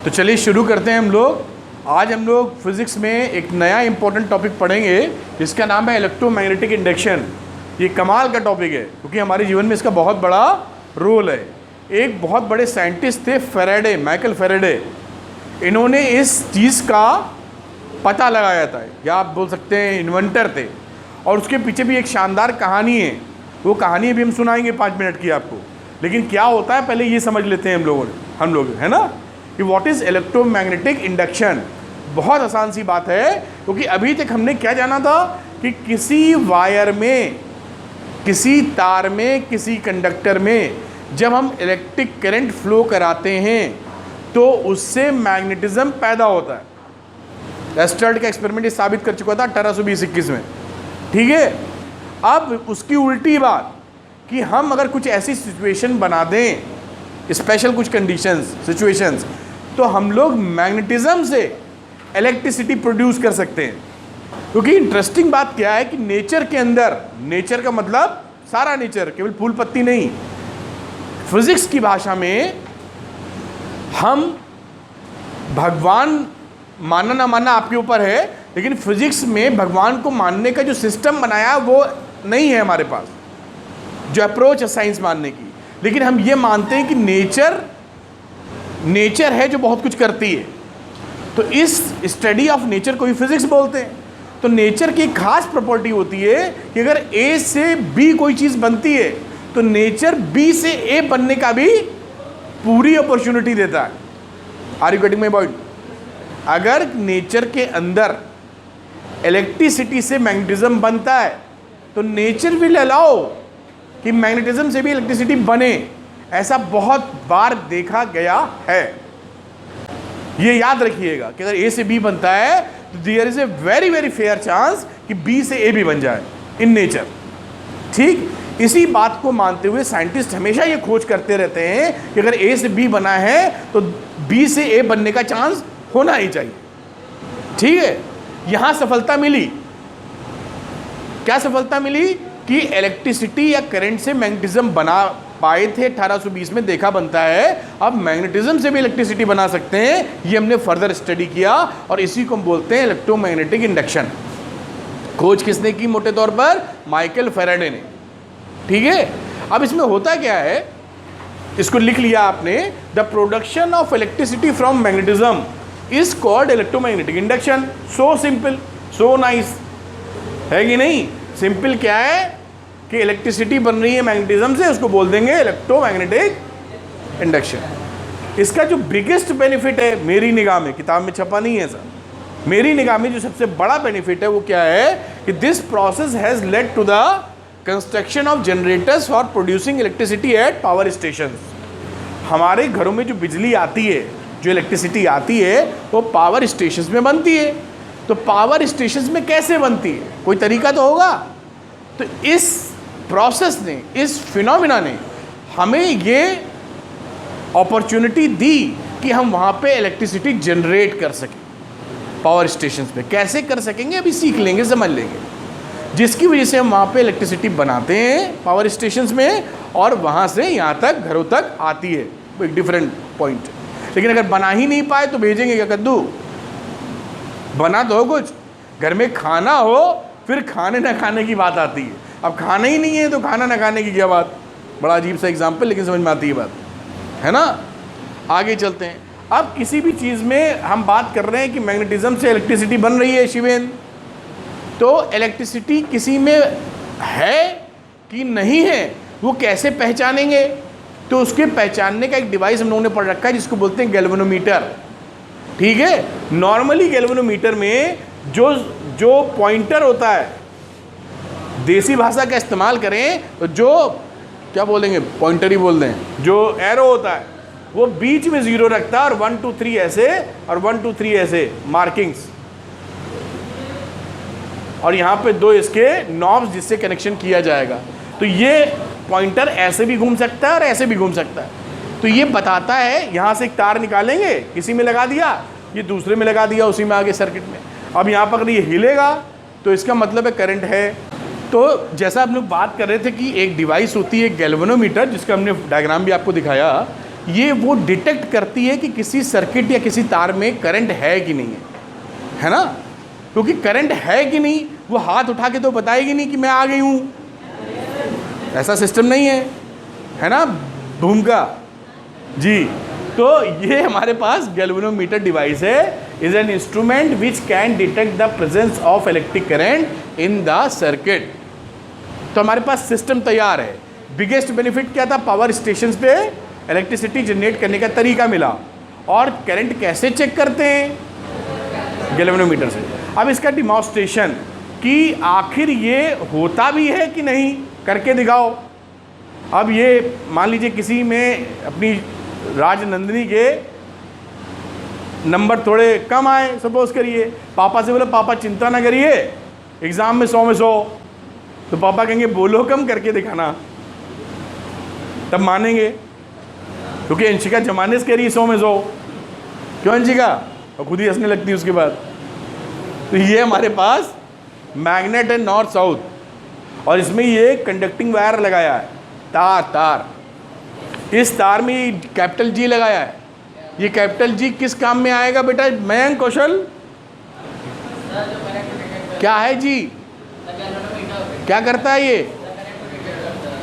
तो चलिए शुरू करते हैं हम लोग। आज हम लोग फिज़िक्स में एक नया इंपॉर्टेंट टॉपिक पढ़ेंगे जिसका नाम है इलेक्ट्रोमैग्नेटिक इंडक्शन। ये कमाल का टॉपिक है क्योंकि हमारे जीवन में इसका बहुत बड़ा रोल है। एक बहुत बड़े साइंटिस्ट थे फैराडे, माइकल फैराडे। इन्होंने इस चीज़ का पता लगाया था, या आप बोल सकते हैं इन्वेंटर थे। और उसके पीछे भी एक शानदार कहानी है। वो कहानी भी हम सुनाएंगे 5 मिनट की आपको। लेकिन क्या होता है पहले ये समझ लेते हैं हम लोग है ना, कि व्हाट इज़ इलेक्ट्रोमैग्नेटिक इंडक्शन। बहुत आसान सी बात है क्योंकि अभी तक हमने क्या जाना था कि किसी वायर में, किसी तार में, किसी कंडक्टर में जब हम इलेक्ट्रिक करंट फ्लो कराते हैं तो उससे मैग्नेटिज्म पैदा होता है। एस्टर्ड का एक्सपेरिमेंट ये साबित कर चुका था 1820-21 में। ठीक है, अब उसकी उल्टी बात कि हम अगर कुछ ऐसी सिचुएशन बना दें, स्पेशल कुछ कंडीशंस, सिचुएशंस, तो हम लोग मैग्नेटिज्म से इलेक्ट्रिसिटी प्रोड्यूस कर सकते हैं। क्योंकि इंटरेस्टिंग बात क्या है कि नेचर के अंदर, नेचर का मतलब सारा नेचर, केवल फूल पत्ती नहीं, फिजिक्स की भाषा में हम भगवान मानना ना मानना आपके ऊपर है, लेकिन फिजिक्स में भगवान को मानने का जो सिस्टम बनाया वो नहीं है हमारे पास, जो अप्रोच है साइंस मानने की। लेकिन हम ये मानते हैं कि नेचर है जो बहुत कुछ करती है। तो इस स्टडी ऑफ नेचर को ही फिजिक्स बोलते हैं। तो नेचर की एक खास प्रॉपर्टी होती है कि अगर ए से बी कोई चीज़ बनती है तो नेचर बी से ए बनने का भी पूरी अपॉर्चुनिटी देता है। Are you getting my point? अगर नेचर के अंदर इलेक्ट्रिसिटी से मैग्नेटिज्म बनता है तो नेचर विल अलाउ कि मैग्नेटिज्म से भी इलेक्ट्रिसिटी बने। ऐसा बहुत बार देखा गया है। ये याद रखिएगा कि अगर ए से बी बनता है तो there is a very very fair chance कि बी से ए भी बन जाए इन नेचर। ठीक, इसी बात को मानते हुए साइंटिस्ट हमेशा ये खोज करते रहते हैं कि अगर ए से बी बना है तो बी से ए बनने का चांस होना ही चाहिए। ठीक है, यहां सफलता मिली। क्या सफलता मिली? कि इलेक्ट्रिसिटी या करंट से मैग्नेटिज्म बना पाए थे 1820 में, देखा बनता है। अब मैग्नेटिज्म से भी इलेक्ट्रिसिटी बना सकते हैं, ये हमने फर्दर स्टडी किया और इसी को हम बोलते हैं इलेक्ट्रोमैग्नेटिक इंडक्शन। खोज किसने की? मोटे तौर पर माइकल फैराडे ने। ठीक है, अब इसमें होता क्या है, इसको लिख लिया आपने। The production of electricity from magnetism is called electromagnetic induction. So simple, so nice, है कि नहीं? सिंपल क्या है कि इलेक्ट्रिसिटी बन रही है मैग्नेटिज्म से, उसको बोल देंगे इलेक्ट्रोमैग्नेटिक इंडक्शन। इसका जो बिगेस्ट बेनिफिट है मेरी निगाह में, किताब में छपा नहीं है सर, मेरी निगाह में जो सबसे बड़ा बेनिफिट है वो क्या है कि this process has led to the construction of generators for producing electricity at power station. हमारे घरों में जो बिजली आती है, जो इलेक्ट्रिसिटी आती है, वो पावर स्टेशन में बनती है। तो पावर स्टेशन में कैसे बनती है? कोई तरीका तो होगा। तो इस प्रोसेस ने, इस फिनोमिना ने हमें ये अपॉर्चुनिटी दी कि हम वहाँ पे इलेक्ट्रिसिटी जनरेट कर सकें पावर स्टेशंस पे। कैसे कर सकेंगे अभी सीख लेंगे, समझ लेंगे, जिसकी वजह से हम वहाँ पे इलेक्ट्रिसिटी बनाते हैं पावर स्टेशंस में और वहाँ से यहाँ तक, घरों तक आती है। एक डिफरेंट पॉइंट। लेकिन अगर बना ही नहीं पाए तो भेजेंगे क्या कद्दू? बना तो हो कुछ, घर में खाना हो, फिर खाने ना खाने की बात आती है। अब खाना ही नहीं है तो खाना ना खाने की क्या बात? बड़ा अजीब सा एग्जाम्पल, लेकिन समझ में आती है बात, है ना? आगे चलते हैं। अब किसी भी चीज़ में हम बात कर रहे हैं कि मैग्नेटिज्म से इलेक्ट्रिसिटी बन रही है शिवेन, तो इलेक्ट्रिसिटी किसी में है कि नहीं है वो कैसे पहचानेंगे? तो उसके पहचानने का एक डिवाइस हम लोगों ने पढ़ रखा है जिसको बोलते हैं गैल्वेनोमीटर। ठीक है, नॉर्मली गैल्वेनोमीटर में जो पॉइंटर होता है, देसी भाषा का इस्तेमाल करें तो जो क्या बोलेंगे, पॉइंटर ही बोल दें, जो एरो होता है वो बीच में 0 रखता है और 1 2 3 ऐसे और 1 2 3 ऐसे मार्किंग्स, और यहाँ पे 2 इसके नॉब्स जिससे कनेक्शन किया जाएगा। तो ये पॉइंटर ऐसे भी घूम सकता है और ऐसे भी घूम सकता है। तो ये बताता है, यहाँ से एक तार निकालेंगे, किसी में लगा दिया, ये दूसरे में लगा दिया, उसी में आगे सर्किट में। अब यहाँ पर अगर ये हिलेगा तो इसका मतलब है करंट है। तो जैसा हम लोग बात कर रहे थे कि एक डिवाइस होती है गैल्वेनोमीटर, जिसका हमने डायग्राम भी आपको दिखाया, ये वो डिटेक्ट करती है कि किसी सर्किट या किसी तार में करंट है कि नहीं है ना? क्योंकि करंट है कि नहीं वो हाथ उठा के तो बताएगी नहीं कि मैं आ गई हूँ, ऐसा सिस्टम नहीं है ना भूमिका जी। तो ये हमारे पास गैल्वेनोमीटर डिवाइस है, is an instrument which can detect the presence of electric current in the circuit. तो हमारे पास सिस्टम तैयार है। बिगेस्ट बेनिफिट क्या था? पावर स्टेशन पे इलेक्ट्रिसिटी जनरेट करने का तरीका मिला। और करंट कैसे चेक करते हैं? गैल्वेनोमीटर से। अब इसका डिमॉन्स्ट्रेशन कि आखिर ये होता भी है कि नहीं, करके दिखाओ। अब ये मान लीजिए किसी में अपनी राजनंदिनी के नंबर थोड़े कम आए, सपोज करिए, पापा से बोले पापा चिंता ना करिए एग्ज़ाम में 100 में 100, तो पापा कहेंगे बोलो कम करके दिखाना, तब मानेंगे। क्योंकि अंशिका जमाने से कह रही है 100 में 100, क्यों अंशिका? और खुद ही हंसने लगती है उसके बाद। तो ये हमारे पास मैग्नेट है नॉर्थ साउथ, और इसमें ये कंडक्टिंग वायर लगाया है, तार। इस तार में कैपिटल जी लगाया है। ये कैपिटल जी किस काम में आएगा बेटा? मयंक कौशल क्या है जी? क्या करता है ये?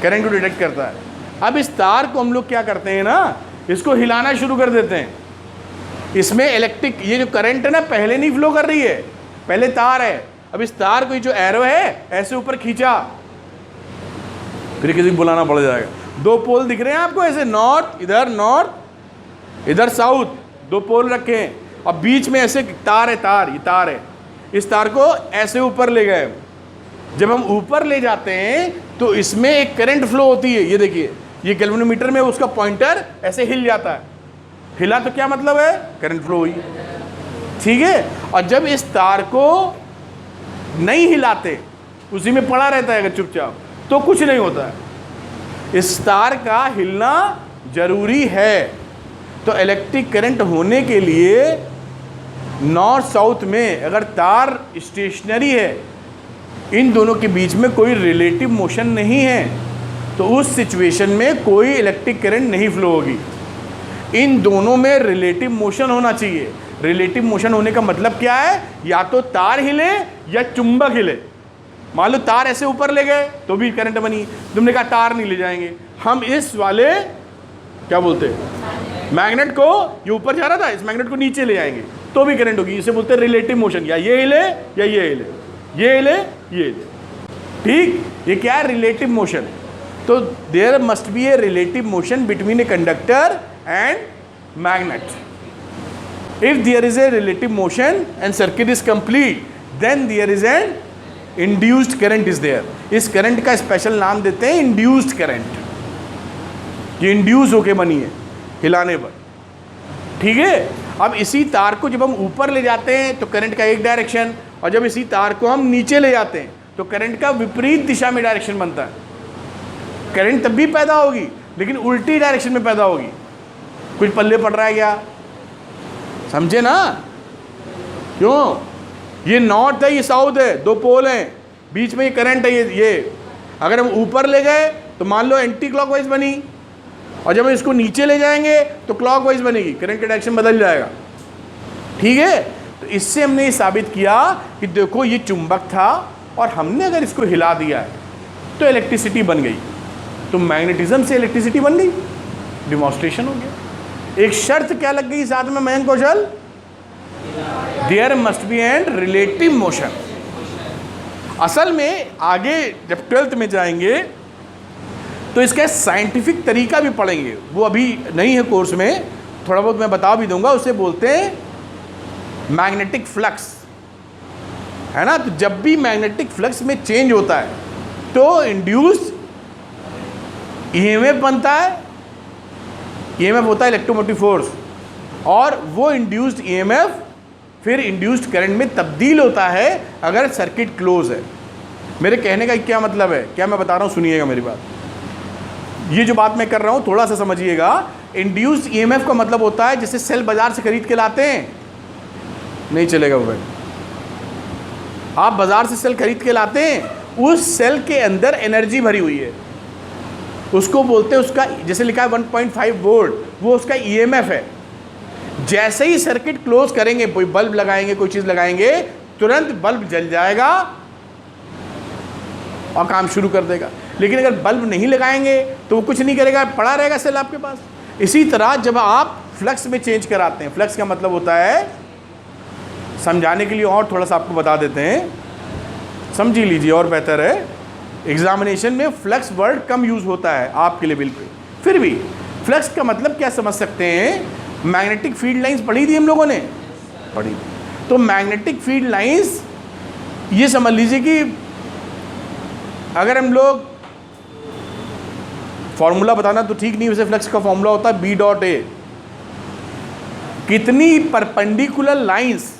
करंट को डिटेक्ट करता है। अब इस तार को हम लोग क्या करते हैं ना, इसको हिलाना शुरू कर देते हैं। इसमें इलेक्ट्रिक ये जो करंट है ना पहले नहीं फ्लो कर रही है, पहले तार है। अब इस तार को जो एरो है ऐसे ऊपर खींचा, फिर किसी को बुलाना पड़ जाएगा। 2 पोल दिख रहे हैं आपको ऐसे, नॉर्थ इधर साउथ, 2 पोल रखे हैं। अब बीच में ऐसे तार है, ये तार है। इस तार को ऐसे ऊपर ले गए। जब हम ऊपर ले जाते हैं तो इसमें एक करंट फ्लो होती है। ये देखिए, ये गैल्वेनोमीटर में उसका पॉइंटर ऐसे हिल जाता है। हिला तो क्या मतलब है? करंट फ्लो हुई, ठीक है। और जब इस तार को नहीं हिलाते, उसी में पड़ा रहता है अगर चुपचाप, तो कुछ नहीं होता है। इस तार का हिलना जरूरी है। तो इलेक्ट्रिक करंट होने के लिए नॉर्थ साउथ में अगर तार स्टेशनरी है, इन दोनों के बीच में कोई रिलेटिव मोशन नहीं है, तो उस सिचुएशन में कोई इलेक्ट्रिक करंट नहीं फ्लो होगी। इन दोनों में रिलेटिव मोशन होना चाहिए। रिलेटिव मोशन होने का मतलब क्या है? या तो तार हिले या चुंबक हिले। मान लो तार ऐसे ऊपर ले गए तो भी करंट बनी, तुमने कहा तार नहीं ले जाएंगे, हम इस वाले क्या बोलते हैं मैग्नेट को, ये ऊपर जा रहा था, इस मैग्नेट को नीचे ले आएंगे तो भी करंट होगी। इसे बोलते हैं रिलेटिव मोशन। या ये हिले या ये हिले, ये हिले ये हिले, ठीक। ये क्या है? Relative motion. तो there must be a relative motion between a conductor and magnet. If there is a relative motion and circuit is complete, then there is an induced current is there. इस current का special नाम देते हैं induced current. ये induce होके बनी है हिलाने पर, ठीक है। अब इसी तार को जब हम ऊपर ले जाते हैं तो करंट का एक डायरेक्शन, और जब इसी तार को हम नीचे ले जाते हैं तो करंट का विपरीत दिशा में डायरेक्शन बनता है। करंट तब भी पैदा होगी लेकिन उल्टी डायरेक्शन में पैदा होगी। कुछ पल्ले पड़ रहा है क्या? समझे ना? क्यों? ये नॉर्थ है, ये साउथ है, 2 पोल हैं, बीच में ये करंट है। ये अगर हम ऊपर ले गए तो मान लो एंटी क्लॉकवाइज बनी, और जब हम इसको नीचे ले जाएंगे तो क्लॉकवाइज बनेगी, करंट का डायरेक्शन बदल जाएगा, ठीक है। तो इससे हमने ये साबित किया कि देखो ये चुंबक था और हमने अगर इसको हिला दिया है तो इलेक्ट्रिसिटी बन गई। तो मैग्नेटिज्म से इलेक्ट्रिसिटी बन गई, डिमॉन्स्ट्रेशन हो गया। एक शर्त क्या लग गई साथ में Mayank Kaushal? There must be and relative motion. असल में आगे जब 12th में जाएंगे तो इसका साइंटिफिक तरीका भी पढ़ेंगे, वो अभी नहीं है कोर्स में, थोड़ा बहुत मैं बता भी दूंगा। उसे बोलते हैं मैग्नेटिक फ्लक्स, है ना। तो जब भी मैग्नेटिक फ्लक्स में चेंज होता है तो इंड्यूस ईएमएफ बनता है। ईएमएफ होता है इलेक्ट्रोमोटिव फोर्स, और वो इंड्यूस्ड ईएमएफ फिर इंड्यूस्ड करंट में तब्दील होता है अगर सर्किट क्लोज है। मेरे कहने का क्या मतलब है, क्या मैं बता रहा हूँ, सुनिएगा मेरी बात। ये जो बात मैं कर रहा हूँ थोड़ा सा समझिएगा। इंड्यूस्ड ईएमएफ का मतलब होता है जैसे सेल बाजार से खरीद के लाते हैं, नहीं चलेगा वो। आप बाजार से सेल खरीद के लाते हैं, उस सेल के अंदर एनर्जी भरी हुई है, उसको बोलते हैं, उसका जैसे लिखा है 1.5 वोल्ट, वो उसका ईएमएफ है। जैसे ही सर्किट क्लोज करेंगे, कोई बल्ब लगाएंगे, कोई चीज लगाएंगे, तुरंत बल्ब जल जाएगा और काम शुरू कर देगा। लेकिन अगर बल्ब नहीं लगाएंगे तो वो कुछ नहीं करेगा, पड़ा रहेगा सेल आपके पास। इसी तरह जब आप फ्लक्स में चेंज कराते हैं, फ्लक्स का मतलब होता है, समझाने के लिए और थोड़ा सा आपको बता देते हैं, समझ ही लीजिए और बेहतर है। एग्जामिनेशन में फ्लक्स वर्ड कम यूज होता है आपके लेवल पे, फिर भी फ्लक्स का मतलब क्या समझ सकते हैं। मैग्नेटिक फील्ड लाइंस पढ़ी थी हम लोगों ने, पढ़ी। तो मैग्नेटिक फील्ड लाइंस ये समझ लीजिए कि अगर हम लोग फॉर्मूला बताना तो ठीक नहीं, वैसे फ्लक्स का फॉर्मूला होता है बी डॉट ए। कितनी परपेंडिकुलर लाइंस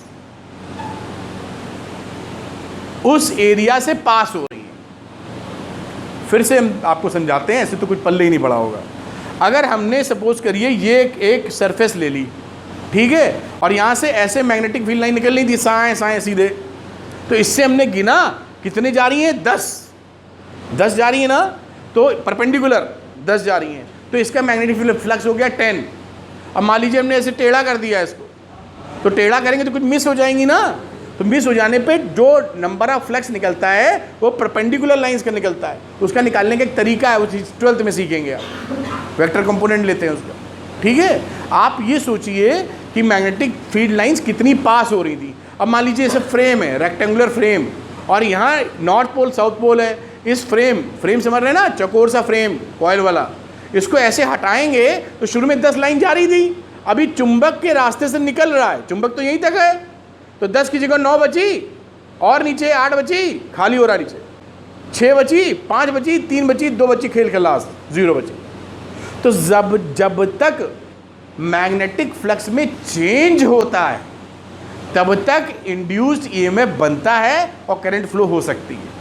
उस एरिया से पास हो रही है। फिर से हम आपको समझाते हैं, ऐसे तो कुछ पल्ले ही नहीं पड़ा होगा। अगर हमने सपोज करिए ये एक सरफेस ले ली, ठीक है, और यहाँ से ऐसे मैग्नेटिक फील्ड लाइन निकल रही थी साए साए सीधे, तो इससे हमने गिना कितने जा रही हैं, 10 जा रही है ना, तो परपेंडिकुलर 10 जा रही हैं, तो इसका मैग्नेटिक फील्ड फ्लक्स हो गया 10। अब मान लीजिए हमने ऐसे टेढ़ा कर दिया इसको, तो टेढ़ा करेंगे तो कुछ मिस हो जाएंगी ना, तो मिस हो जाने पे जो नंबर ऑफ फ्लक्स निकलता है वो परपेंडिकुलर लाइंस का निकलता है। उसका निकालने का एक तरीका है, वो 12th में सीखेंगे आप, वेक्टर कंपोनेंट लेते हैं उसका, ठीक है। आप ये सोचिए कि मैग्नेटिक फील्ड लाइंस कितनी पास हो रही थी। अब मान लीजिए ऐसे फ्रेम है, रेक्टेंगुलर फ्रेम, और यहाँ नॉर्थ पोल साउथ पोल है। इस फ्रेम समझ रहे हैं ना, चौकोर सा फ्रेम कॉइल वाला, इसको ऐसे हटाएंगे तो शुरू में 10 लाइन जा रही थी, अभी चुंबक के रास्ते से निकल रहा है, चुंबक तो यहीं तक है, तो 10 की जगह 9 बची, और नीचे 8 बची, खाली हो रहा नीचे, 6 बची, 5 बची, 3 बची, 2 बची, खेल खलास, 0 बची। तो जब तक मैग्नेटिक फ्लक्स में चेंज होता है तब तक इंड्यूस्ड ईएमएफ बनता है और करंट फ्लो हो सकती है,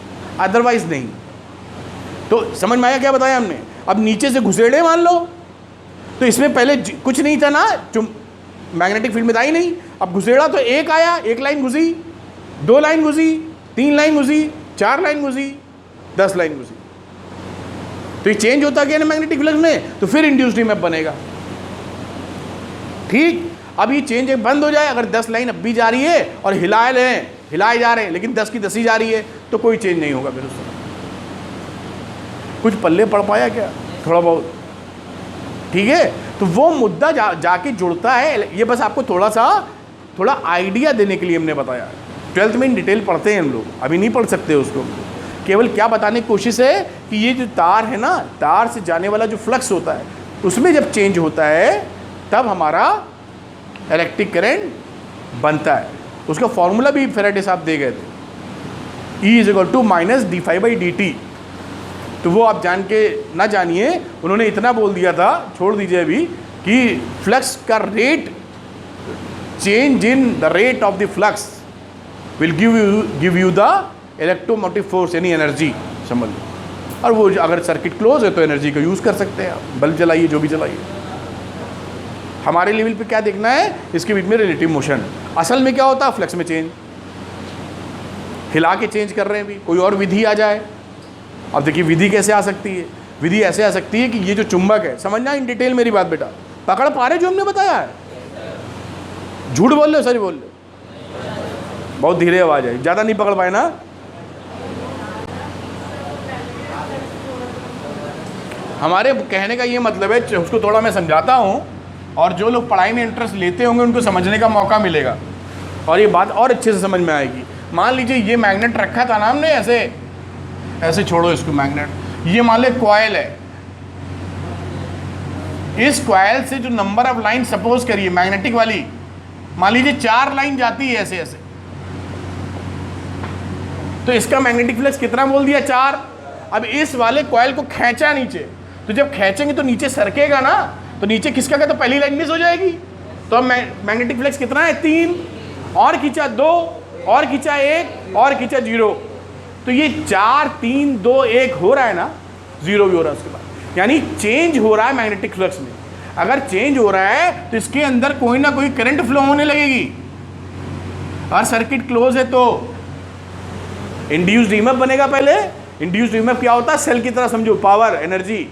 अदरवाइज नहीं। तो समझ में आया क्या बताया हमने। अब नीचे से घुसेड़े मान लो, तो इसमें पहले कुछ नहीं था ना, मैग्नेटिक फील्ड में था ही नहीं। अब घुसेड़ा तो एक आया, एक लाइन घुसी, 2 लाइन घुसी, 3 लाइन घुसी, 4 लाइन घुसी, 10 लाइन घुसी, तो ये चेंज होता गया ना मैग्नेटिक फ्लक्स में, तो फिर इंड्यूस्ड ईएमएफ बनेगा, ठीक। अब ये चेंज बंद हो जाए, अगर 10 लाइन अब भी जा रही है और हिलाए जा रहे हैं, लेकिन 10 की 10 ही जा रही है, तो कोई चेंज नहीं होगा फिर उस समय। कुछ पल्ले पड़ पाया क्या, थोड़ा बहुत, ठीक है। तो वो मुद्दा जाके जुड़ता है। ये बस आपको थोड़ा आइडिया देने के लिए हमने बताया। 12th में इन डिटेल पढ़ते हैं हम लोग, अभी नहीं पढ़ सकते उसको। केवल क्या बताने की कोशिश है कि ये जो तार है ना, तार से जाने वाला जो फ्लक्स होता है, उसमें जब चेंज होता है तब हमारा इलेक्ट्रिक करंट बनता है। उसका फॉर्मूला भी फैराडे साहब दे गए थे, E = -dφ/dt। तो वो आप जान के ना जानिए, उन्होंने इतना बोल दिया था, छोड़ दीजिए अभी, कि फ्लक्स का rate, change in the rate of the flux will give you the electromotive force, यानी एनर्जी, समझ लो। और वो अगर सर्किट क्लोज है तो एनर्जी का यूज़ कर सकते हैं आप, बल्ब जलाइए, जो भी जलाइए। हमारे लेवल पे क्या देखना है, इसके बीच में रिलेटिव मोशन। असल में क्या होता है, फ्लक्स में चेंज, हिला के चेंज कर रहे हैं। भी कोई और विधि आ जाए। अब देखिए विधि कैसे आ सकती है। विधि ऐसे आ सकती है कि ये जो चुंबक है, समझना इन डिटेल मेरी बात बेटा, पकड़ पा रहे जो हमने बताया है, झूठ बोल रहे हो, सच बोल रहे हो, बहुत धीरे आवाज है, ज़्यादा नहीं पकड़ पाए ना। हमारे कहने का ये मतलब है, उसको थोड़ा मैं समझाता हूँ, और जो लोग पढ़ाई में इंटरेस्ट लेते होंगे उनको समझने का मौका मिलेगा और ये बात और अच्छे से समझ में आएगी। मान लीजिए ये मैग्नेट रखा था ना हमने, ऐसे छोड़ो इसको, मैग्नेट, ये मान ले कॉइल है। इस कॉइल से जो नंबर ऑफ लाइन सपोज करिए मैग्नेटिक वाली, मान लीजिए 4 लाइन जाती है ऐसे ऐसे, तो इसका मैग्नेटिक फ्लक्स कितना बोल दिया, 4। अब इस वाले कॉइल को खींचा नीचे, तो जब खींचेंगे तो नीचे सरकेगा ना, तो नीचे खिसका गया तो पहली लाइन मिस हो जाएगी। तो अब मैग्नेटिक फ्लक्स कितना है, 3, और खींचा 2, और खींचा 1, और खींचा 0, तो ये 4 3 2 1 हो रहा है ना, 0 भी हो रहा है उसके बाद, यानी चेंज हो रहा है मैग्नेटिक फ्लक्स में। अगर चेंज हो रहा है तो इसके अंदर कोई ना कोई करंट फ्लो होने लगेगी, और सर्किट क्लोज है तो इंड्यूस्ड ईएमएफ बनेगा। पहले इंड्यूस्ड ईएमएफ क्या होता है, सेल की तरह समझो, पावर, एनर्जी,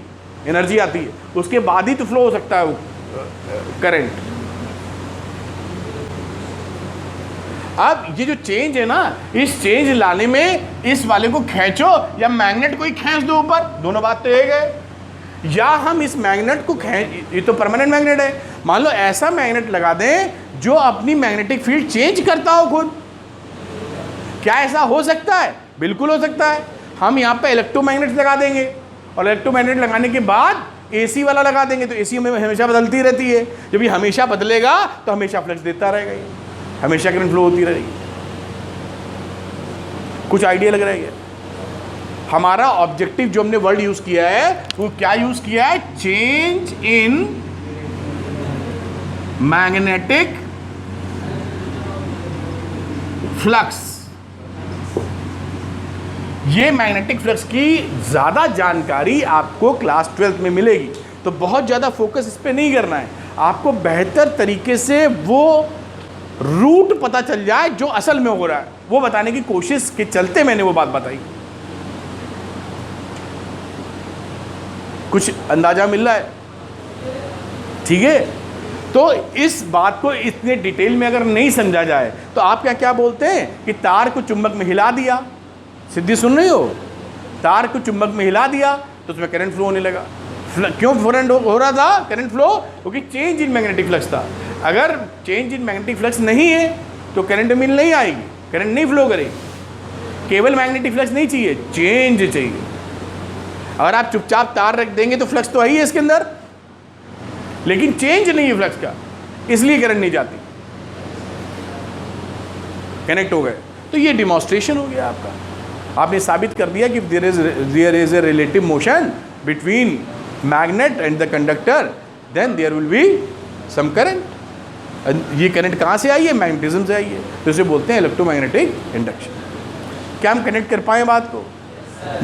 एनर्जी आती है, उसके बाद ही तो फ्लो हो सकता है वो करंट। अब ये जो चेंज है ना, इस चेंज लाने में इस वाले को खींचो या मैग्नेट को ही खींच दो ऊपर, दोनों बात तो एक है। या हम इस मैग्नेट को ये तो परमानेंट मैग्नेट है, मान लो ऐसा मैग्नेट लगा दें जो अपनी मैग्नेटिक फील्ड चेंज करता हो खुद। क्या ऐसा हो सकता है? बिल्कुल हो सकता है। हम यहाँ पे इलेक्ट्रोमैग्नेट लगा देंगे और इलेक्ट्रोमैग्नेट लगाने के बाद एसी वाला लगा देंगे, तो एसी में हमेशा बदलती रहती है। जब ये हमेशा बदलेगा तो हमेशा फ्लक्स देता रहेगा, ये हमेशा करंट फ्लो होती रहेगी। कुछ आइडिया लग रहा है क्या? हमारा ऑब्जेक्टिव जो हमने वर्ड यूज किया है वो क्या यूज किया है? Change in magnetic flux. ये मैग्नेटिक फ्लक्स की ज्यादा जानकारी आपको क्लास 12th में मिलेगी, तो बहुत ज्यादा फोकस इस पे नहीं करना है। आपको बेहतर तरीके से वो रूट पता चल जाए जो असल में हो रहा है, वो बताने की कोशिश के चलते मैंने वो बात बताई। कुछ अंदाजा मिल रहा है? ठीक है। तो इस बात को इतने डिटेल में अगर नहीं समझा जाए तो आप क्या क्या बोलते हैं कि तार को चुंबक में हिला दिया। सिद्धि सुन रही हो? तार को चुंबक में हिला दिया तो उसमें करंट फ्लो होने लगा। क्यों करंट हो रहा था करंट फ्लो? क्योंकि चेंज इन मैग्नेटिक फ्लक्स था। अगर चेंज इन मैग्नेटिक फ्लक्स नहीं है तो करंट मिल नहीं आएगी, करंट नहीं फ्लो करेगी। केवल मैग्नेटिक फ्लक्स नहीं चाहिए, चेंज चाहिए। अगर आप चुपचाप तार रख देंगे तो फ्लक्स तो है ही है इसके अंदर, लेकिन चेंज नहीं है फ्लक्स का, इसलिए करंट नहीं जाती। कनेक्ट हो गए। तो ये डिमॉन्स्ट्रेशन हो गया आपका। आपने साबित कर दिया कि there is a relative motion between magnet and the conductor, then there will be some current. ये करंट कहाँ से आई है? मैग्नेटिज्म से आई है, तो इसे बोलते हैं इलेक्ट्रोमैग्नेटिक इंडक्शन। क्या हम कनेक्ट कर पाए बात को?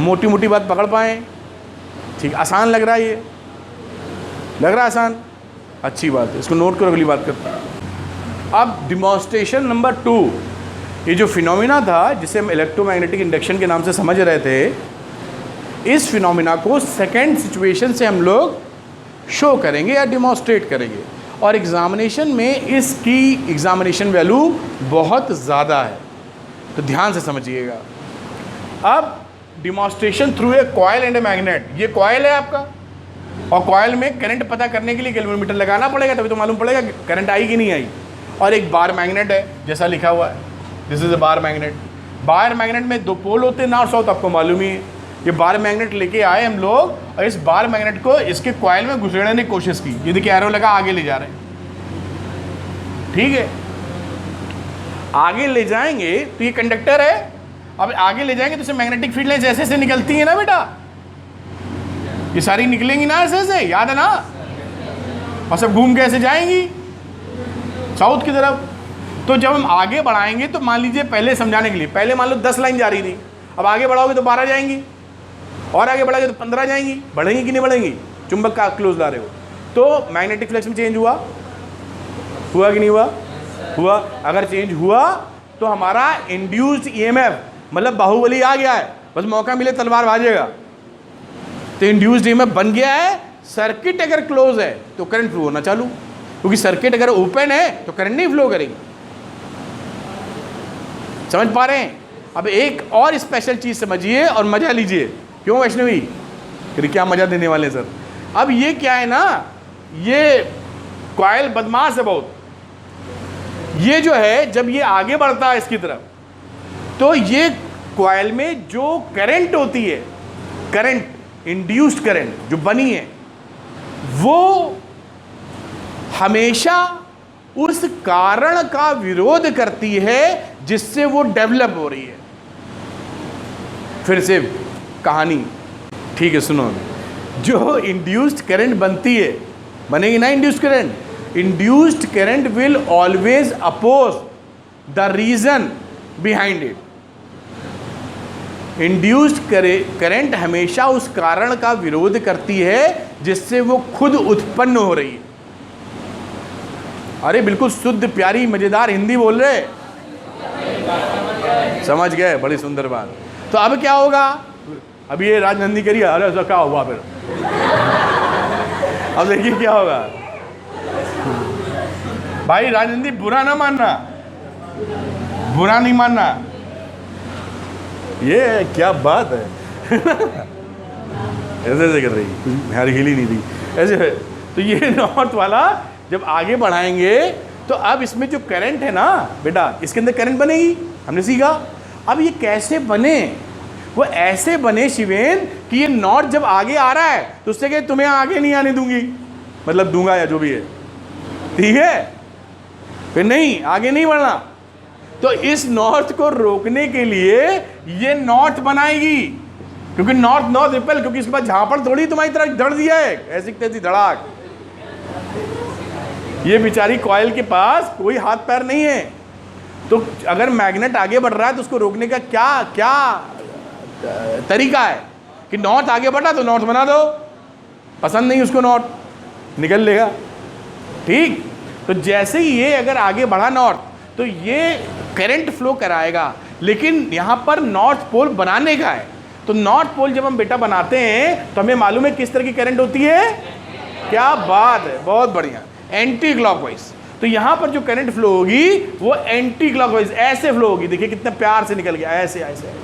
मोटी मोटी बात पकड़ पाए? ठीक, आसान लग रहा है? ये लग रहा है आसान? अच्छी बात है, इसको नोट करो, अगली बात करते हैं। अब डिमॉन्स्ट्रेशन नंबर 2, ये जो फिनोमिना था जिसे हम इलेक्ट्रोमैग्नेटिक इंडक्शन के नाम से समझ रहे थे, इस फिनोमिना को सेकेंड सिचुएशन से हम लोग शो करेंगे या डिमॉन्स्ट्रेट करेंगे, और एग्जामिनेशन में इसकी एग्जामिनेशन वैल्यू बहुत ज़्यादा है, तो ध्यान से समझिएगा। अब demonstration through a coil and a magnet. ये कॉइल है आपका, और कॉइल में करंट पता करने के लिए गैल्वेनोमीटर लगाना पड़ेगा, तभी तो मालूम पड़ेगा करंट आई कि नहीं आई। और एक बार मैग्नेट है, जैसा लिखा हुआ है, this is a bar magnet. Bar magnet में 2 पोल होते हैं, नॉर्थ साउथ, आपको मालूम ही है। ये बार मैग्नेट लेके आए हम लोग, और इस बार मैग्नेट को इसके कॉइल में घुसेड़ने की कोशिश की। ये देखिए एरो लगा, आगे ले जा रहे हैं। ठीक है, आगे ले जाएंगे तो ये कंडक्टर है, अब आगे ले जाएंगे तो इसे मैग्नेटिक फील्ड लाइंस ऐसे से निकलती है ना बेटा, ये सारी निकलेंगी ना ऐसे से, याद है ना, और सब घूम के ऐसे जाएंगी साउथ की तरफ। तो जब हम आगे बढ़ाएंगे तो मान लीजिए, पहले समझाने के लिए, पहले मान लो 10 लाइन जा रही थी, अब आगे बढ़ाओगे तो 12 जाएंगी, और आगे बढ़ाओगे तो 15 जाएंगी। बढ़ेंगी कि नहीं बढ़ेंगी? चुंबक का क्लोज ला रहे हो, तो मैग्नेटिक फ्लक्स में चेंज हुआ कि नहीं हुआ? हुआ। अगर चेंज हुआ तो हमारा इंड्यूस्ड ईएमएफ, मतलब बाहुबली आ गया है, बस मौका मिले तलवार भाजेगा। तो इंड्यूस्ड ईएमएफ बन गया है। सर्किट अगर क्लोज है तो करंट फ्लो होना चालू, क्योंकि सर्किट अगर ओपन है तो करंट नहीं फ्लो करेगी। समझ पा रहे हैं? अब एक और स्पेशल चीज समझिए और मजा लीजिए। क्यों वैष्णवी, फिर क्या मजा देने वाले सर? अब ये क्या है ना, ये कॉइल बदमाश है बहुत। ये जो है जब ये आगे बढ़ता है इसकी तरफ, तो ये कॉइल में जो करंट होती है, करंट, इंड्यूस्ड करंट जो बनी है, वो हमेशा उस कारण का विरोध करती है जिससे वो डेवलप हो रही है। फिर से कहानी, ठीक है सुनो। जो इंड्यूस्ड करंट बनती है, बनेगी ना induced current, induced current will always oppose the reason behind it. Induced current हमेशा उस कारण का विरोध करती है जिससे वो खुद उत्पन्न हो रही है। अरे बिल्कुल शुद्ध प्यारी मजेदार हिंदी बोल रहे, समझ गए? बड़ी सुंदर बात। तो अब क्या होगा? अब ये राजनंदी करिए, अरे ऐसा क्या हुआ फिर? अब देखिए क्या होगा भाई। राजनीति बुरा ना मानना, बुरा नहीं मानना। ये क्या बात है ऐसे ऐसे कर रही, यार हिल ही नहीं रही ऐसे। तो ये नॉर्थ वाला जब आगे बढ़ाएंगे तो अब इसमें जो करंट है ना बेटा, इसके अंदर करंट बनेगी, हमने सीखा। अब ये कैसे बने? वो ऐसे बने शिवेन कि ये नॉर्थ जब आगे आ रहा है तो उससे कहे तुम्हें आगे नहीं आने दूंगी, मतलब दूंगा या जो भी है, ठीक है, फिर नहीं आगे नहीं बढ़ना। तो इस नॉर्थ को रोकने के लिए ये नॉर्थ बनाएगी, क्योंकि नॉर्थ नॉर्थ रिपेल, क्योंकि इसके बाद झापड़ थोड़ी तुम्हारी तरफ धड़ दिया है ऐसी तैसी धड़ाक। ये बेचारी कॉइल के पास कोई हाथ पैर नहीं है, तो अगर मैग्नेट आगे बढ़ रहा है तो उसको रोकने का क्या क्या तरीका है कि नॉर्थ आगे बढ़ा तो नॉर्थ बना दो, पसंद नहीं उसको नॉर्थ, निकल लेगा, ठीक। तो जैसे ही ये अगर आगे बढ़ा नॉर्थ तो ये करंट फ्लो कराएगा, लेकिन यहाँ पर नॉर्थ पोल बनाने का है। तो नॉर्थ पोल जब हम बेटा बनाते हैं तो हमें मालूम है किस तरह की करंट होती है। क्या बात है, बहुत बढ़िया, एंटी क्लॉकवाइज। तो यहाँ पर जो करंट फ्लो होगी वो एंटी क्लॉकवाइज ऐसे फ्लो होगी। देखिए कितने प्यार से निकल गया, ऐसे ऐसे,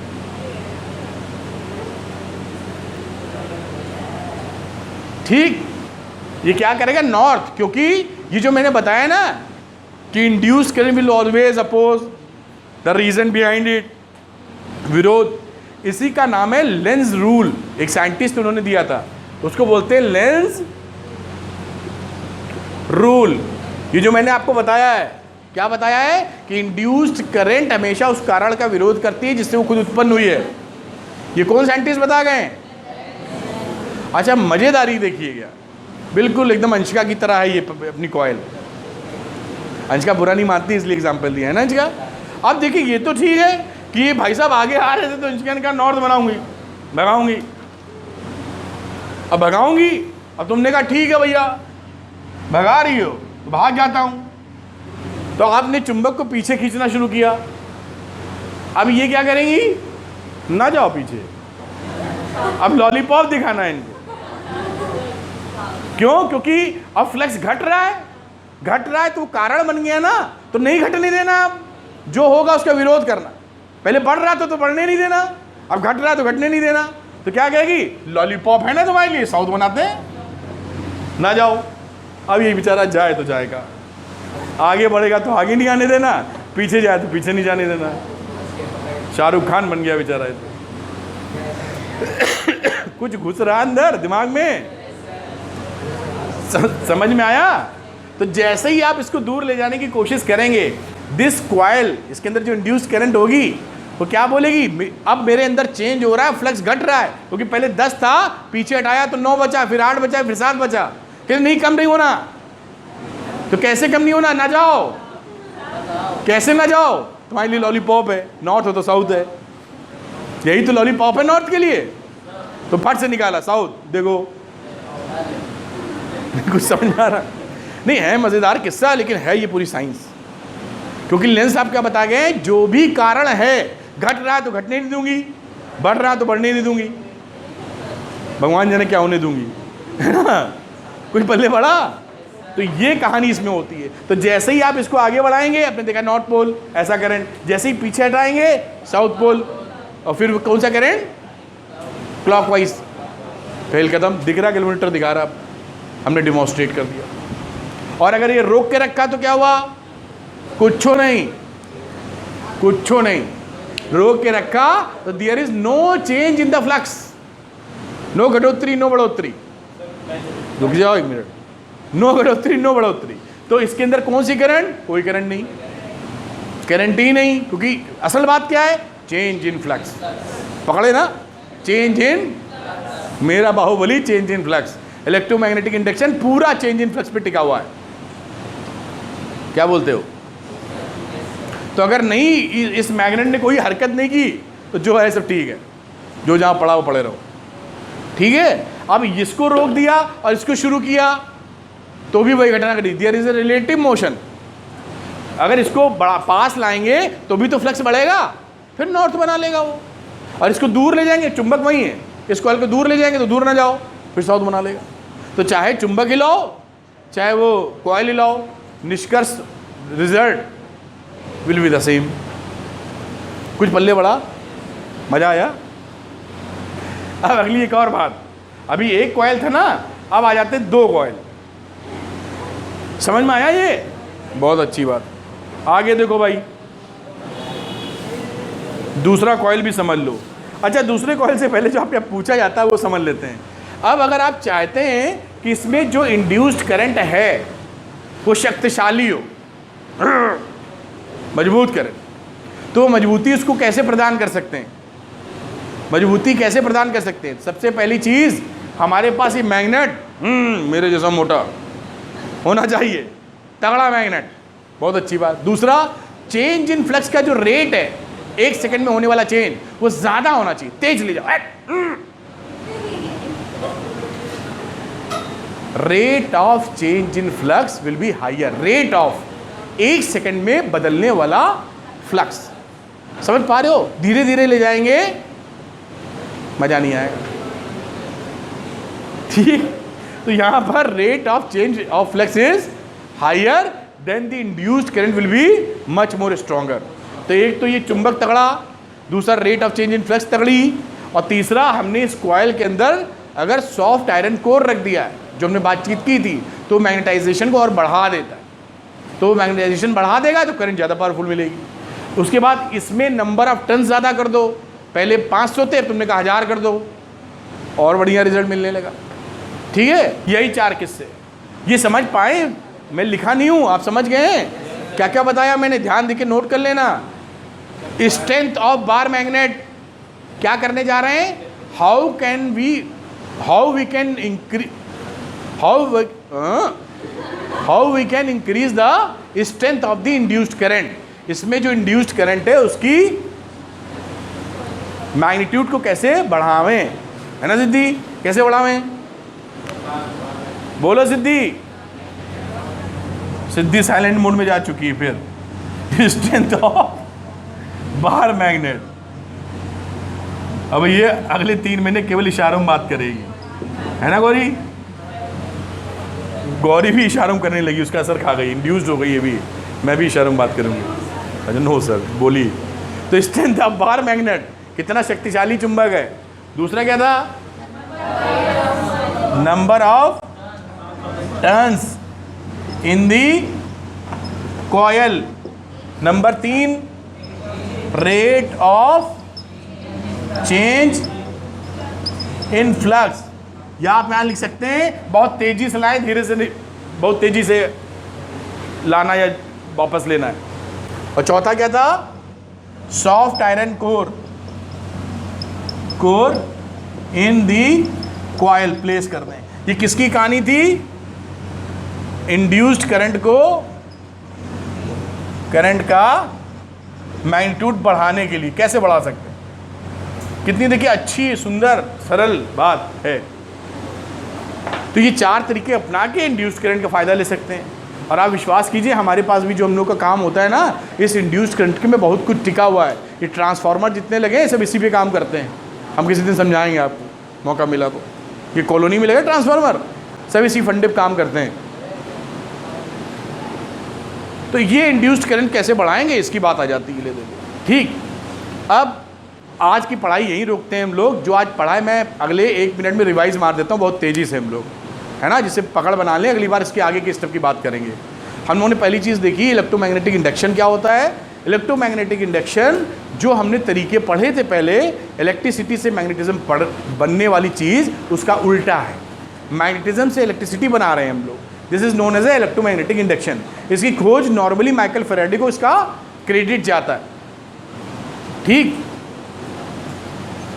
ठीक। ये क्या करेगा नॉर्थ, क्योंकि ये जो मैंने बताया ना कि induce current will always oppose the reason behind it, विरोध, इसी का नाम है लेंज रूल। एक साइंटिस्ट उन्होंने दिया था, उसको बोलते हैं लेंज रूल। ये जो मैंने आपको बताया है, क्या बताया है कि इंड्यूस्ड करंट हमेशा उस कारण का विरोध करती है जिससे वो खुद उत्पन्न हुई है। ये कौन साइंटिस्ट बता गए? अच्छा मजेदारी देखिएगा, बिल्कुल एकदम अंशिका की तरह है ये अपनी कॉइल। अंशिका बुरा नहीं मानती इसलिए एग्जाम्पल दिया है ना अंशिका। अब देखिए ये तो ठीक है कि ये भाई साहब आगे आ रहे थे तो अंशिका ने कहा नॉर्थ बनाऊंगी, भगाऊंगी। अब भगाऊंगी, अब तुमने कहा ठीक है भैया भगा रही हो तो भाग जाता हूं। तो आपने चुंबक को पीछे खींचना शुरू किया। अब ये क्या करेंगी? ना जाओ पीछे, अब लॉलीपॉप दिखाना है इनको। क्यों? क्योंकि अब फ्लक्स घट रहा है तो कारण बन गया ना, तो नहीं घटने देना। अब जो होगा उसका विरोध करना। पहले बढ़ रहा था तो बढ़ने नहीं देना, अब घट रहा है तो घटने नहीं देना। तो क्या कहेगी? लॉलीपॉप है ना तुम्हारे लिए, साउथ बनाते हैं, ना जाओ। अब ये बेचारा जाए तो जाएगा, आगे बढ़ेगा तो आगे नहीं आने देना, पीछे जाए तो पीछे नहीं जाने देना। शाहरुख खान बन गया बेचारा है तो। कुछ घुस रहा अंदर दिमाग में, समझ में आया? तो जैसे ही आप इसको दूर ले जाने की कोशिश करेंगे, दिस कॉइल, इसके अंदर जो इंड्यूस करंट होगी वो क्या बोलेगी? अब मेरे अंदर चेंज हो रहा है, फ्लक्स घट रहा है, क्योंकि पहले 10 था, पीछे हटाया तो 9 बचा, फिर 8 बचा, फिर 7 बचा। कि नहीं कम नहीं होना। तो कैसे कम नहीं होना? ना जाओ। कैसे ना जाओ? तुम्हारे लिए लॉलीपॉप है, नॉर्थ हो तो साउथ है, यही तो लॉलीपॉप है नॉर्थ के लिए। तो फट से निकाला साउथ, देखो कुछ समझ आ रहा नहीं है? मजेदार किस्सा, लेकिन है ये पूरी साइंस। क्योंकि लेंस साहब क्या बता गए, जो भी कारण है, घट रहा है तो घटने नहीं दूंगी, बढ़ रहा है तो बढ़ने नहीं दूंगी, भगवान जाने क्या होने दूंगी, है ना? कुछ पल्ले बढ़ा। तो ये कहानी इसमें होती है। तो जैसे ही आप इसको आगे बढ़ाएंगे, आपने देखा नॉर्थ पोल ऐसा करंट, जैसे ही पीछे हटाएंगे साउथ पोल, और फिर कौन सा करंट? क्लॉकवाइज। पहल कदम दिख रहा, किलोमीटर दिखा रहा, हमने डिमॉन्स्ट्रेट कर दिया। और अगर ये रोक के रखा तो क्या हुआ? कुछो नहीं, कुछो नहीं। रोक के रखा तो there is no change in the flux, no घटोत्तरी नो बढ़ोतरी। रुक जाओ एक मिनट, नो घटोत्तरी नो बढ़ोतरी। तो इसके अंदर कौन सी करंट? कोई करंट नहीं, करंट ही नहीं। क्योंकि असल बात क्या है? Change in flux. पकड़े ना? चेंज इन, मेरा Baahubali change in flux. Electromagnetic induction पूरा चेंज इन फ्लक्स पे टिका हुआ है। क्या बोलते हो? तो अगर नहीं, इस मैग्नेट ने कोई हरकत नहीं की तो जो है सब ठीक है, जो जहां पड़ा वो पड़े रहो, ठीक है। अब इसको रोक दिया और इसको शुरू किया तो भी वही घटना घटी। There is a relative motion. अगर इसको बड़ा पास लाएंगे तो भी तो फ्लक्स बढ़ेगा, फिर नॉर्थ बना लेगा वो। और इसको दूर ले जाएंगे, चुंबक वही है, इस कॉइल को दूर ले जाएंगे तो दूर ना जाओ, फिर साउथ बना लेगा। तो चाहे चुंबक हिलाओ चाहे वो कॉइल हिलाओ, निष्कर्ष result will be the same. कुछ पल्ले बड़ा मजा आया। अब अगली एक और बात, अभी एक कॉइल था ना, अब आ जाते 2 कॉइल। समझ में आया ये? बहुत अच्छी बात। आगे देखो भाई, दूसरा कॉइल भी समझ लो। अच्छा, दूसरे कॉइल से पहले जो आपसे पूछा जाता है वो समझ लेते हैं। अब अगर आप चाहते हैं कि इसमें जो इंड्यूस्ड करंट है वो शक्तिशाली हो, मजबूत करंट, तो मजबूती उसको कैसे प्रदान कर सकते हैं? मजबूती कैसे प्रदान कर सकते हैं? सबसे पहली चीज़, हमारे पास ये मैग्नेट मेरे जैसा मोटा होना चाहिए, तगड़ा मैग्नेट, बहुत अच्छी बात। दूसरा, चेंज इन फ्लक्स का जो रेट है 1 सेकंड में होने वाला चेंज, वो ज़्यादा होना चाहिए, तेज ले जाओ। Rate of change in flux will be higher, rate of 1 second में बदलने वाला फ्लक्स। समझ पा रहे हो? धीरे धीरे ले जाएंगे, मजा नहीं आएगा। ठीक, तो यहां पर rate of change of flux is higher then the induced current will be much more stronger. तो एक तो ये चुंबक तगड़ा, दूसरा rate of change in flux तगड़ी, और तीसरा हमने इस कॉइल के अंदर अगर सॉफ्ट आयरन कोर रख दिया है, जो हमने बातचीत की थी, तो मैग्नेटाइजेशन को और बढ़ा देता है। तो मैग्नेटाइजेशन बढ़ा देगा तो करंट ज़्यादा पावरफुल मिलेगी। उसके बाद इसमें नंबर ऑफ टन ज़्यादा कर दो, पहले 500 थे, तुमने कहा 1000 कर दो, और बढ़िया रिजल्ट मिलने लगा। ठीक है, यही 4 किस्से। ये समझ पाए? मैं लिखा नहीं हूँ, आप समझ गए हैं क्या क्या बताया मैंने? ध्यान देके नोट कर लेना। स्ट्रेंथ ऑफ बार मैग्नेट क्या करने जा रहे हैं? How we can increase the strength of the induced current. इसमें जो इंड्यूस्ड करंट है उसकी मैग्नीट्यूड को कैसे बढ़ावें, है ना सिद्धि? कैसे बढ़ावें? बोलो सिद्धि। सिद्धि साइलेंट मोड में जा चुकी है। फिर स्ट्रेंथ ऑफ बार मैग्नेट, अब ये अगले 3 महीने केवल इशारों में बात करेगी, है ना गौरी? गौरी भी इशारों में करने लगी, उसका असर खा गई, इंड्यूस्ड हो गई ये भी। मैं भी इशारों में बात करूंगी। अच्छा नो सर, बोली। तो स्ट्रेंथ ऑफ बार मैग्नेट, कितना शक्तिशाली चुंबक है। दूसरा क्या था? Number of turns in the coil. Number 3, rate of change in flux. या आप यहां लिख सकते हैं बहुत तेजी से लाएं, धीरे से नहीं, बहुत तेजी से लाना या वापस लेना है। और चौथा क्या था? सॉफ्ट आयरन कोर इन दी कॉइल प्लेस कर दें। ये किसकी कहानी थी? इंड्यूस्ड करंट का मैग्नीट्यूड बढ़ाने के लिए कैसे बढ़ा सकते हैं। कितनी देखिए अच्छी सुंदर सरल बात है। तो ये 4 तरीके अपना के इंड्यूस्ड करंट का फ़ायदा ले सकते हैं। और आप विश्वास कीजिए, हमारे पास भी जो हम लोग का काम होता है ना, इस इंड्यूस्ड करंट के में बहुत कुछ टिका हुआ है। ये ट्रांसफार्मर जितने लगे हैं सब इसी पे काम करते हैं। हम किसी दिन समझाएंगे आपको, मौका मिला तो। ये कॉलोनी में लगे ट्रांसफार्मर, सब इसी फंडे पे काम करते हैं। तो ये इंड्यूस्ड करंट कैसे बढ़ाएंगे, इसकी बात आ जाती है। ले देखो, ठीक। अब आज की पढ़ाई यहीं रोकते हैं हम लोग। जो आज पढ़ा है मैं अगले 1 मिनट में रिवाइज मार देता हूँ बहुत तेज़ी से हम लोग, है ना, जिससे पकड़ बना लें। अगली बार इसके आगे के स्टेप की बात करेंगे। हम लोगों ने पहली चीज़ देखी, इलेक्ट्रोमैग्नेटिक इंडक्शन क्या होता है। इलेक्ट्रोमैग्नेटिक इंडक्शन जो हमने तरीके पढ़े थे पहले, इलेक्ट्रिसिटी से मैग्नेटिज्म बनने वाली चीज़ उसका उल्टा है। मैग्नेटिज्म से इलेक्ट्रिसिटी बना रहे हैं हम लोग। This is known as a electromagnetic induction. इसकी खोज नॉर्मली माइकल फैराडे को इसका क्रेडिट जाता है। ठीक,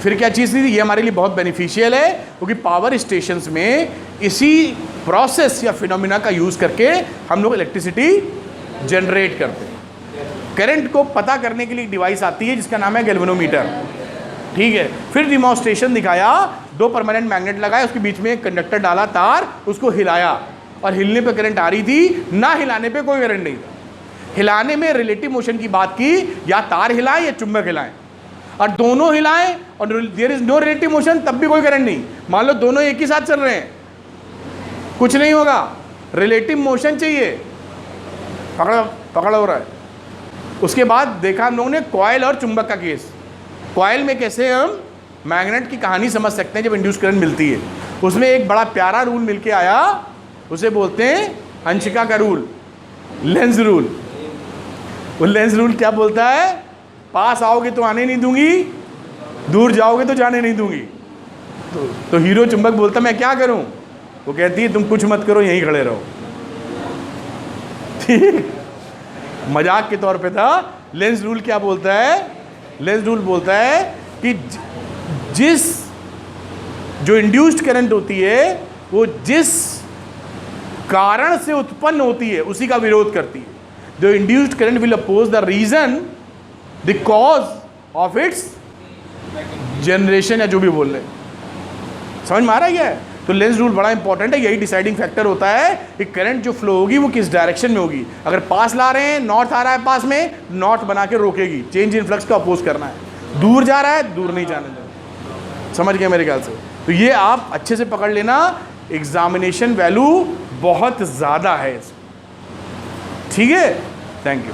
फिर क्या चीज़ थी? ये हमारे लिए बहुत बेनिफिशियल है क्योंकि पावर स्टेशंस में इसी प्रोसेस या फिनोमिना का यूज़ करके हम लोग इलेक्ट्रिसिटी जनरेट करते हैं। करंट को पता करने के लिए एक डिवाइस आती है जिसका नाम है गैल्वेनोमीटर। ठीक है, फिर डिमॉन्स्ट्रेशन दिखाया, 2 परमानेंट मैग्नेट लगाए, उसके बीच में एक कंडक्टर डाला, तार, उसको हिलाया, और हिलने पे करंट आ रही थी, ना हिलाने पे कोई करंट नहीं था। हिलाने में रिलेटिव मोशन की बात की, या तार हिलाएं या चुंबक हिलाएं। और दोनों हिलाएं और there is no relative motion, तब भी कोई करंट नहीं। मान लो दोनों एक ही साथ चल रहे हैं, कुछ नहीं होगा, रिलेटिव मोशन चाहिए, पकड़ हो रहा है। उसके बाद देखा हम लोगों ने कॉइल और चुंबक का केस। कॉइल में कैसे हम मैग्नेट की कहानी समझ सकते हैं जब इंड्यूस करंट मिलती है। उसमें एक बड़ा प्यारा रूल मिलके आया, उसे बोलते हैं अंशिका का रूल, लेंज रूल। वो लेंज रूल क्या बोलता है? पास आओगे तो आने नहीं दूंगी, दूर जाओगे तो जाने नहीं दूंगी। तो हीरो चुंबक बोलता मैं क्या करूं? वो कहती है तुम कुछ मत करो, यहीं खड़े रहो। ठीक, मजाक के तौर पे था। लेंज रूल क्या बोलता है? लेंज रूल बोलता है कि जिस जो इंड्यूस्ड करंट होती है वो जिस कारण से उत्पन्न होती है उसी का विरोध करती है। The induced current will oppose the reason, the cause of its generation, या जो भी बोल रहे, समझ में आ रहा है? तो लेंज रूल बड़ा इंपॉर्टेंट है, यही डिसाइडिंग फैक्टर होता है कि करंट जो फ्लो होगी वो किस डायरेक्शन में होगी। अगर पास ला रहे हैं, नॉर्थ आ रहा है पास में, नॉर्थ बना के रोकेगी, चेंज इन फ्लक्स को अपोज करना है। दूर जा रहा है, दूर नहीं जाने देना। समझ गए मेरे ख्याल से? तो ये आप अच्छे से पकड़ लेना, एग्जामिनेशन वैल्यू बहुत ज़्यादा है। ठीक है, थैंक यू।